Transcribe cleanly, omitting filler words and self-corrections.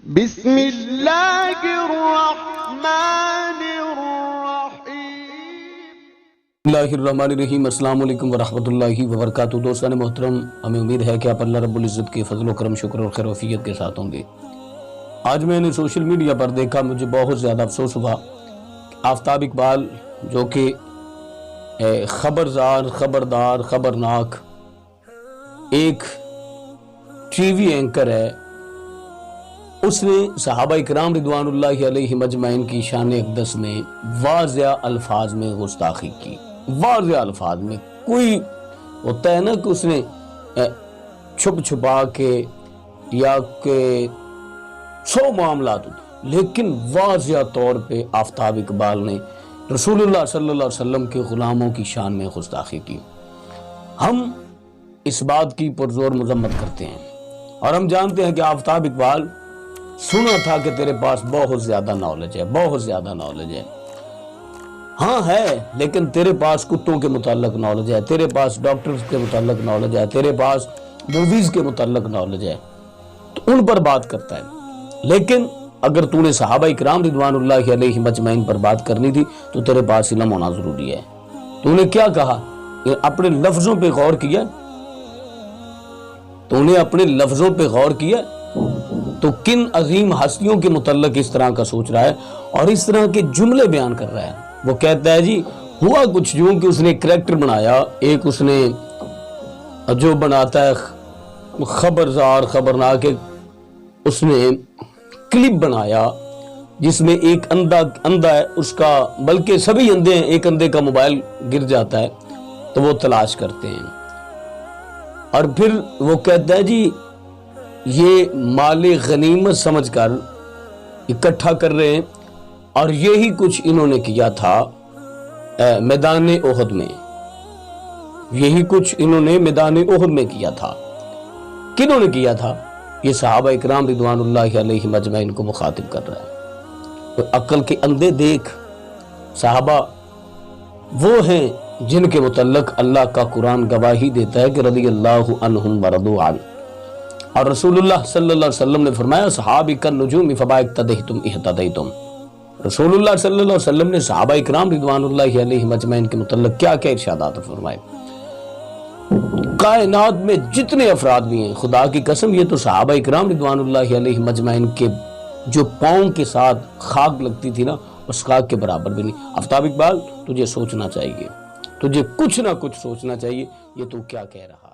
بسم اللہ الرحمن الرحیم۔ اللہ الرحمن الرحیم۔ السلام علیکم ورحمۃ اللہ وبرکاتہ۔ دوستان محترم، ہمیں امید ہے کہ آپ اللہ رب العزت کے فضل و کرم، شکر اور خیر و عافیت کے ساتھ ہوں گے۔ آج میں نے سوشل میڈیا پر دیکھا، مجھے بہت زیادہ افسوس ہوا۔ آفتاب اقبال جو کہ خبردار خبرناک ایک ٹی وی اینکر ہے، اس نے صحابہ اکرام رضوان اللہ علیہ مجمعین کی شان اقدس میں واضح الفاظ میں گستاخی کی۔ واضح الفاظ میں، کوئی ہوتا ہے نا کہ اس نے چھپ چھپا کے یا کہ 100 معاملات ہوتے، لیکن واضح طور پہ آفتاب اقبال نے رسول اللہ صلی اللہ علیہ وسلم کے غلاموں کی شان میں گستاخی کی۔ ہم اس بات کی پرزور مذمت کرتے ہیں اور ہم جانتے ہیں کہ آفتاب اقبال سنا تھا کہ تیرے پاس بہت زیادہ نالج ہے، بہت زیادہ نالج ہے۔ ہاں ہے، لیکن تیرے پاس کتوں کے متعلق نالج ہے، تیرے پاس ڈاکٹرز کے متعلق نالج ہے، تیرے پاس موویز کے متعلق نالج ہے، تو ان پر بات کرتا ہے۔ لیکن اگر تو نے صحابہ اکرام رضوان اللہ علیہ مجمعین پر بات کرنی تھی تو تیرے پاس علم ہونا ضروری ہے۔ تو نے کیا کہا؟ اپنے لفظوں پہ غور کیا؟ تو نے اپنے لفظوں پہ غور کیا؟ تو کن عظیم ہستیوں کے متعلق اس طرح کا سوچ رہا ہے اور اس طرح کے جملے بیان کر رہا ہے؟ وہ کہتا ہے جی ہوا کچھ یوں کہ اس نے ایک کریکٹر بنایا، ایک اس نے جو بناتا ہے خبرناک، اس نے کلپ بنایا جس میں ایک اندھا ہے، اس کا بلکہ سبھی اندھے ہیں، ایک اندھے کا موبائل گر جاتا ہے تو وہ تلاش کرتے ہیں، اور پھر وہ کہتا ہے جی یہ مال غنیمت سمجھ کر اکٹھا کر رہے ہیں، اور یہی کچھ انہوں نے کیا تھا میدان احد میں، یہی کچھ انہوں نے میدان احد میں کیا تھا۔ کنہوں نے کیا تھا؟ یہ صحابہ اکرام رضوان اللہ علیہ مجمعین کو مخاطب کر رہا ہے۔ تو عقل کے اندھے دیکھ، صحابہ وہ ہیں جن کے متعلق اللہ کا قرآن گواہی دیتا ہے کہ رضی اللہ عنہم ورضوا عنہ، اور رسول اللہ صلی اللہ علیہ وسلم نے فرمایا صحابی کالنجوم فما اقتدیتم اہتدیتم۔ رسول اللہ صلی اللہ علیہ وسلم نے صحابہ اکرام رضوان اللہ علیہ مجمعین کے متعلق کیا کیا ارشادات فرمائے؟ کائنات میں جتنے افراد بھی ہیں، خدا کی قسم یہ تو صحابہ اکرام رضوان اللہ علیہ مجمعین کے جو پاؤں کے ساتھ خاک لگتی تھی نا، اس خاک کے برابر بھی نہیں۔ آفتاب اقبال تجھے سوچنا چاہیے، تجھے کچھ نہ کچھ سوچنا چاہیے، یہ تو کیا کہہ رہا